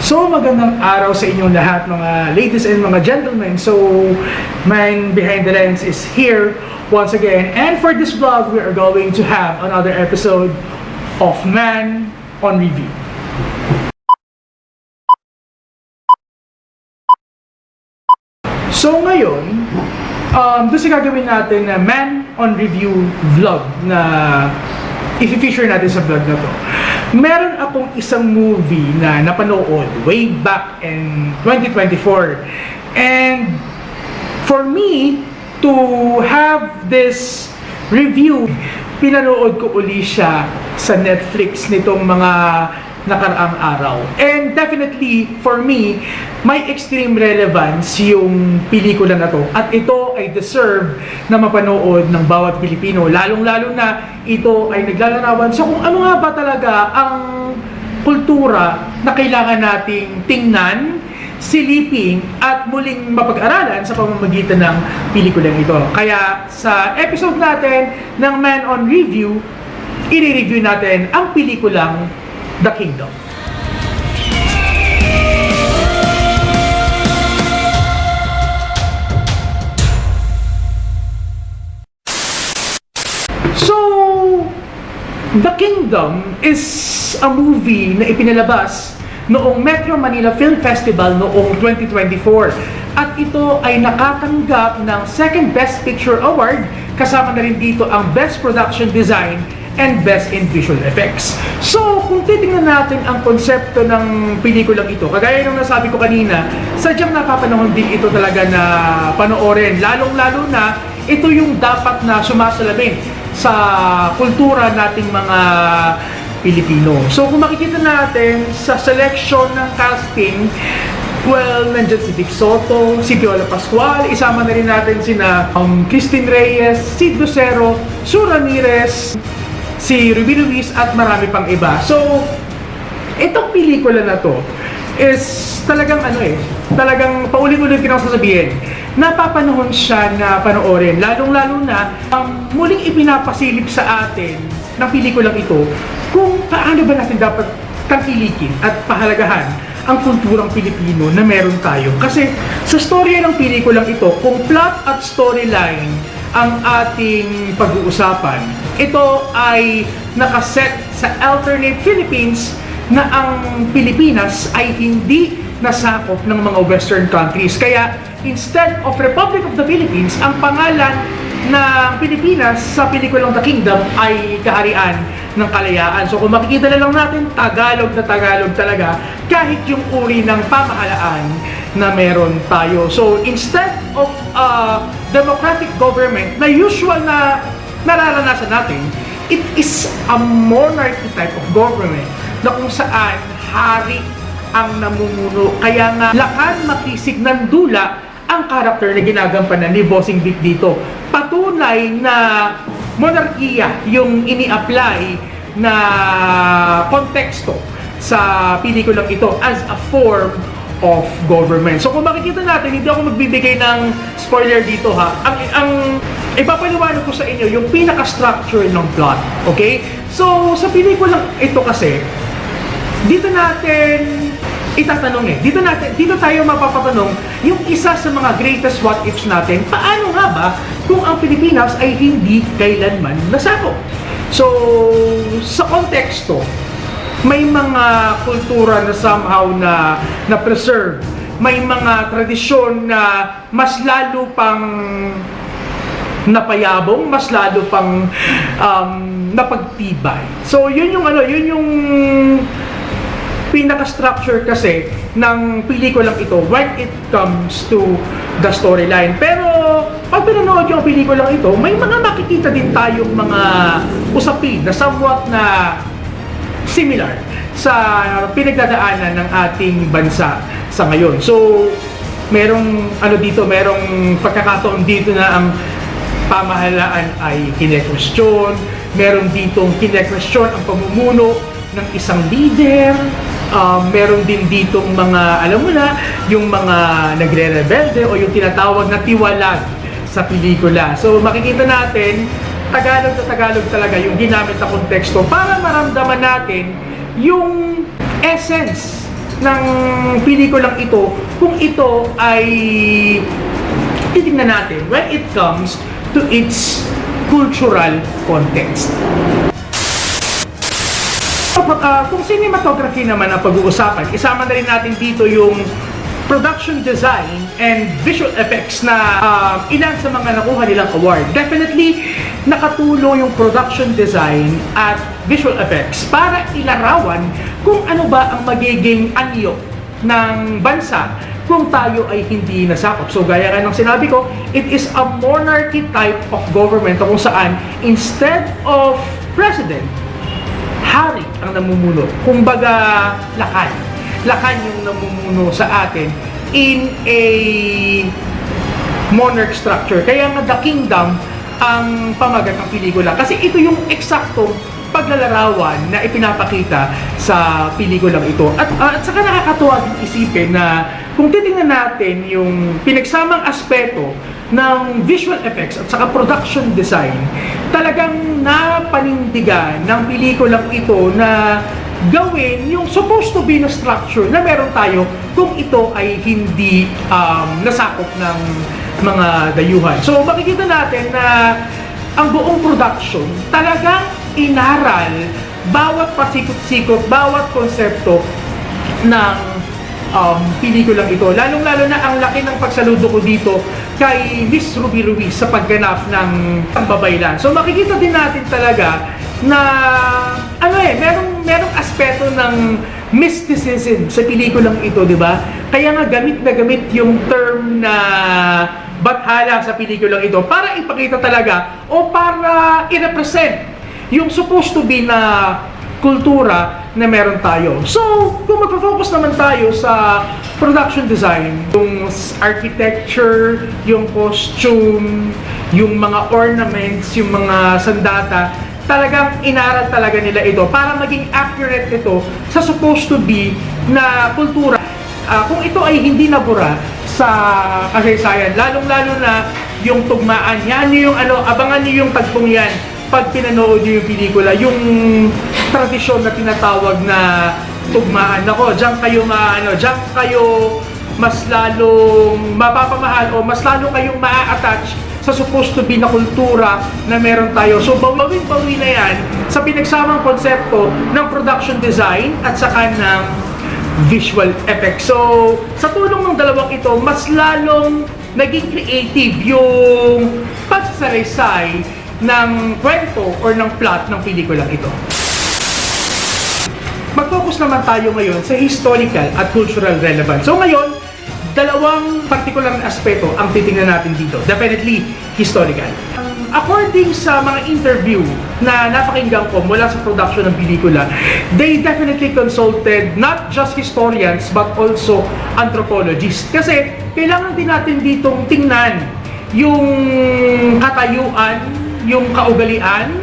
So magandang araw sa inyong lahat mga ladies and mga gentlemen. So Man Behind the Lens is here once again, and for this vlog we are going to have another episode of Man on Review. So ngayon, doon sa gagawin natin na Man on Review vlog na i-feature natin sa vlog na to. Meron akong isang movie na napanood way back in 2024. And for me to have this review, pinanood ko uli siya sa Netflix nitong mga nakaraang araw. And definitely, for me, may extreme relevance yung pelikula na to. At ito ay deserve na mapanood ng bawat Pilipino. Lalong-lalo na ito ay naglalarawan sa kung ano nga ba talaga ang kultura na kailangan nating tingnan, silipin, at muling mapag-aralan sa pamamagitan ng pelikulang ito. Kaya sa episode natin ng Man on Review, i-review natin ang pelikulang The Kingdom. So, The Kingdom is a movie na ipinalabas noong Metro Manila Film Festival noong 2024. At ito ay nakatanggap ng Second Best Picture Award, kasama na rin dito ang Best Production Design and Best in Visual Effects. So, kung titingnan natin ang konsepto ng pelikulang ito, kagaya ng nasabi ko kanina, sadyang napapanahon din ito talaga na panoorin. Lalong-lalo na, ito yung dapat na sumasalamin sa kultura nating mga Pilipino. So, kung makikita natin sa selection ng casting, well, nandyan si Vic Soto, si Piola Pascual, isama na rin natin sina Christine Reyes, Sid Lucero, Sue Ramirez, si Ruby Luis, at marami pang iba. So, itong pelikula na to is talagang talagang paulit-ulit ko sasabihin, napapanahon siya na panoorin. Lalong-lalo na, muling ipinapasilip sa atin ng pelikulang ito kung paano ba natin dapat tangkilikin at pahalagahan ang kulturang Pilipino na meron tayo. Kasi sa storya ng pelikulang ito, kung plot at storyline ang ating pag-uusapan, ito ay nakaset sa alternate Philippines na ang Pilipinas ay hindi nasakop ng mga Western countries. Kaya instead of Republic of the Philippines, ang pangalan ng Pilipinas sa pelikulang The Kingdom ay Kaharian ng Kalayaan. So kung makikita na lang natin, Tagalog na Tagalog talaga, kahit yung uri ng pamahalaan na meron tayo. So instead of democratic government na usual na nararanasan natin, it is a monarchy type of government na kung saan hari ang namumuno. Kaya nga, lakan makisig ng dula ang karakter na ginagampanan ni Bossing Vic dito. Patunay na monarkiya yung ini-apply na konteksto sa pelikulang ito as a form of government. So kung makikita natin, hindi ako magbibigay ng spoiler dito ha. Ang ipapaliwanag ko sa inyo yung pinaka-structure ng plot. Okay? So sa pelikulang ito kasi, dito natin itatanong dito tayo mapapatanong yung isa sa mga greatest what ifs natin. Paano nga ba kung ang Pilipinas ay hindi kailanman nasakop? So, sa konteksto, may mga kultura na somehow na preserve. May mga tradisyon na mas lalo pang napayabong, mas lalo pang napagtibay. So, yun yung pinaka-structure kasi ng pelikulang ito when it comes to the storyline. Pero pag pinanood yung pelikulang ito, may mga makikita din tayong mga usapin na somewhat na similar sa pinagdadaanan ng ating bansa sa ngayon. So, merong pagkakataon dito na ang pamahalaan ay kine-question, meron ditong kine-question ang pamumuno ng isang leader. Meron din ditong mga, alam mo na, yung mga nagre-rebelde o yung tinatawag na tiwalag sa pelikula. So makikita natin, Tagalog na Tagalog talaga yung ginamit na konteksto para maramdaman natin yung essence ng pelikulang ito kung ito ay titignan natin when it comes to its cultural context. Kung cinematography naman ang pag-uusapan, isama na rin natin dito yung production design and visual effects na ilan sa mga nakuha nilang award. Definitely, nakatulong yung production design at visual effects para ilarawan kung ano ba ang magiging anyo ng bansa kung tayo ay hindi nasakop. So gaya nga ng sinabi ko, it is a monarchy type of government kung saan instead of president, hari ang namumuno. Kumbaga, lakan yung namumuno sa atin in a monarch structure. Kaya nga The Kingdom ang pamagat ng pelikula. Kasi ito yung eksaktong paglalarawan na ipinapakita sa pelikulang ito. At saka nakakatuwa din isipin na kung titingnan natin yung pinagsamang aspeto ng visual effects at saka production design, talagang napanindigan ng pelikulang ito na gawin yung supposed to be na structure na meron tayo kung ito ay hindi nasakop ng mga dayuhan. So makikita natin na ang buong production talagang inaral bawat pasikot-sikot, bawat konsepto ng pelikulang ito. Lalong-lalo na ang laki ng pagsaludo ko dito kay Miss Ruby Ruiz sa pagganap ng Babaylan. So makikita din natin talaga na merong aspeto ng mysticism sa pelikulang ito, di ba? Kaya nga gamit na gamit yung term na bathala sa pelikulang ito para ipakita talaga o para i-represent yung supposed to be na kultura na meron tayo. So, kung magpo-focus naman tayo sa production design, yung architecture, yung costume, yung mga ornaments, yung mga sandata, talagang inaral talaga nila ito para maging accurate ito sa supposed to be na kultura. Kung ito ay hindi nabura sa kasaysayan, lalong-lalo na yung tugmaan, yan yung abangan niyo yung tagpong yan pag pinanood niyo yung pelikula, yung tradisyon na tinatawag na tugmaan. Nako, diyan kayo mas lalong mapapamahal o mas lalo kayong ma-attach sa supposed to be na kultura na meron tayo. So, bawin-bawi na yan sa pinagsamang konsepto ng production design at saka ng visual effects. So, sa tulong ng dalawang ito, mas lalong naging creative yung pagsasalaysay ng kwento or ng plot ng pelikulang ito. Mag-focus naman tayo ngayon sa historical at cultural relevance. So ngayon, dalawang partikular na aspeto ang titingnan natin dito. Definitely, historical. According sa mga interview na napakinggan ko mula sa production ng pelikula, they definitely consulted not just historians but also anthropologists. Kasi kailangan din natin ditong tingnan yung katayuan, yung kaugalian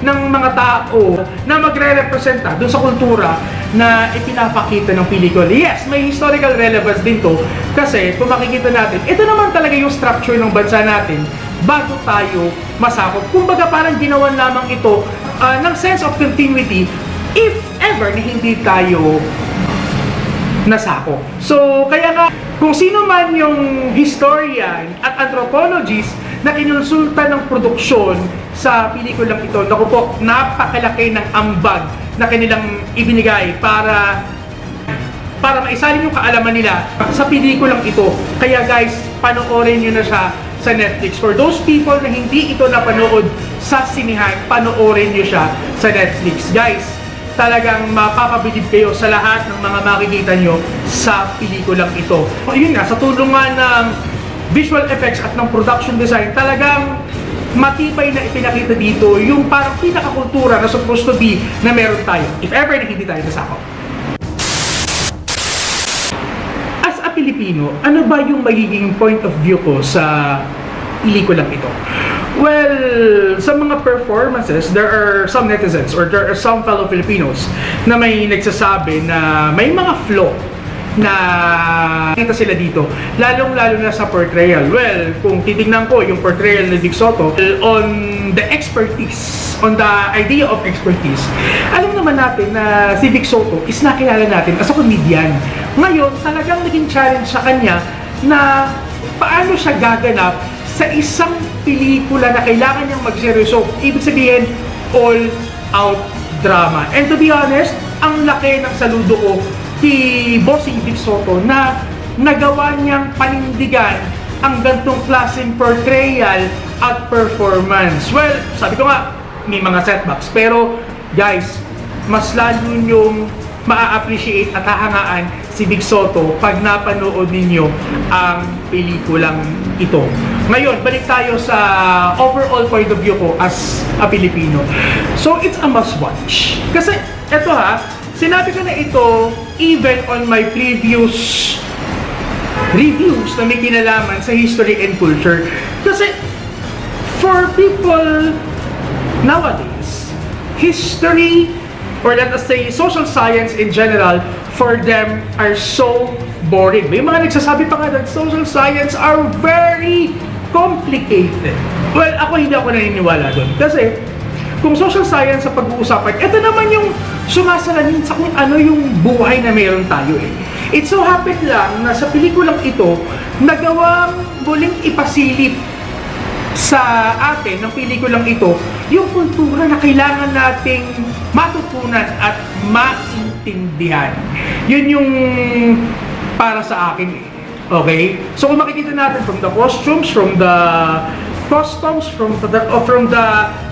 ng mga tao na magre-representa dun sa kultura na ipinapakita ng pelikula. Yes, may historical relevance din to kasi kung makikita natin, ito naman talaga yung structure ng bansa natin bago tayo masakop. Kumbaga parang ginawan lamang ito ng sense of continuity if ever na hindi tayo nasakop. So, kaya nga, kung sino man yung historian at anthropologist na kinonsulta ng produksyon sa pelikulang ito, naku po, napakalaki ng ambag na kanilang ibinigay para maisalin yung kaalaman nila sa pelikulang ito. Kaya guys, panoorin nyo na siya sa Netflix. For those people na hindi ito napanood sa sinihan, panoorin nyo siya sa Netflix. Guys, talagang mapapabilib kayo sa lahat ng mga makikita nyo sa pelikulang ito. Yun nga, sa tulong nga ng visual effects at ng production design, talagang matibay na ipinakita dito yung parang pinakakultura na supposed to be na meron tayo, if ever na hindi tayo nasakop. As a Pilipino, ano ba yung magiging point of view ko sa pelikulang ito? Well, sa mga performances, there are some netizens or there are some fellow Filipinos na may nagsasabi na may mga flaw na kita sila dito, lalong-lalo na sa portrayal. Well, kung titignan ko yung portrayal ni Vic Soto, on the expertise, on the idea of expertise. Alam naman natin na si Vic Soto is nakilala natin as a comedian. Ngayon, talagang naging challenge sa kanya na paano siya gaganap sa isang pelikula na kailangan niyang magseryoso. Ibig sabihin, all-out drama. And to be honest, ang laki ng saludo ko kay Bossing Vic Soto na nagawa niyang panindigan ang gantong klaseng portrayal at performance. Well, sabi ko nga, may mga setbacks. Pero, guys, mas lalo niyong maa-appreciate at hahangaan si Vic Soto pag napanood ninyo ang pelikulang ito. Ngayon, balik tayo sa overall point of view ko as a Filipino. So, it's a must-watch. Kasi, eto ha, sinabi ko na ito even on my previous reviews na may kinalaman sa history and culture. Kasi, for people nowadays, history, or let us say, social science in general, for them are so boring. May mga nagsasabi pa nga that social science are very complicated. Well, hindi ako naniniwala doon. Kasi, kung social science sa pag-uusapan, ito naman yung sumasalamin sa kung ano yung buhay na meron tayo eh. It so happened lang na sa pelikulang ito, nagawang muling ipasilip sa atin ng pelikulang ito yung kultura na kailangan nating matutunan at maintindihan. Yun yung para sa akin eh. Okay? So kung makikita natin from the costumes, from the customs, from the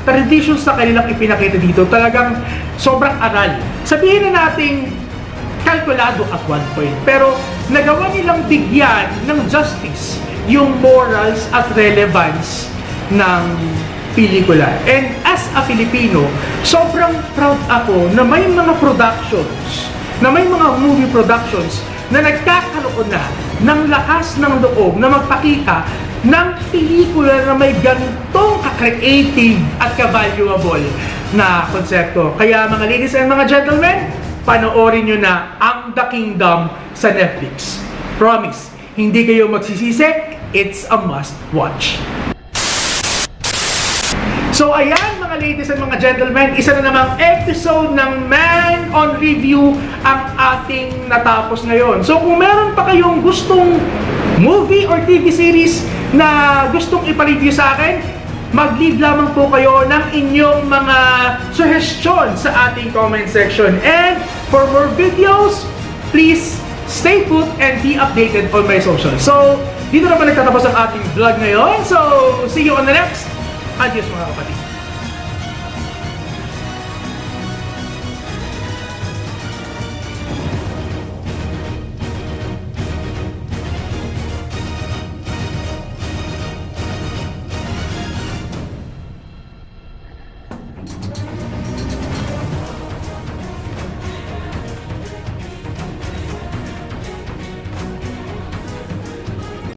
traditions na kanilang ipinakita dito, talagang sobrang aral. Sabihin na nating kalkulado at one point. Pero nagawa nilang bigyan ng justice yung morals at relevance ng pelikula. And as a Filipino, sobrang proud ako na may mga productions, na may mga movie productions na nagkakaroon na ng lakas ng loob na magpakita ng pelikula na may ganitong ka-creative at ka-valuable na konsepto. Kaya mga ladies and mga gentlemen, panoorin nyo na ang The Kingdom sa Netflix. Promise, hindi kayo magsisisi, it's a must-watch. So ayan mga ladies and mga gentlemen, isa na namang episode ng Man on Review ang ating natapos ngayon. So kung meron pa kayong gustong movie or TV series na gustong ipa-review sa akin, mag-leave lamang po kayo ng inyong mga suggestion sa ating comment section. And for more videos, please stay put and be updated on my social. So, dito na pa nagtatapos ang ating vlog ngayon. So, see you on the next. Adios mga kapatid.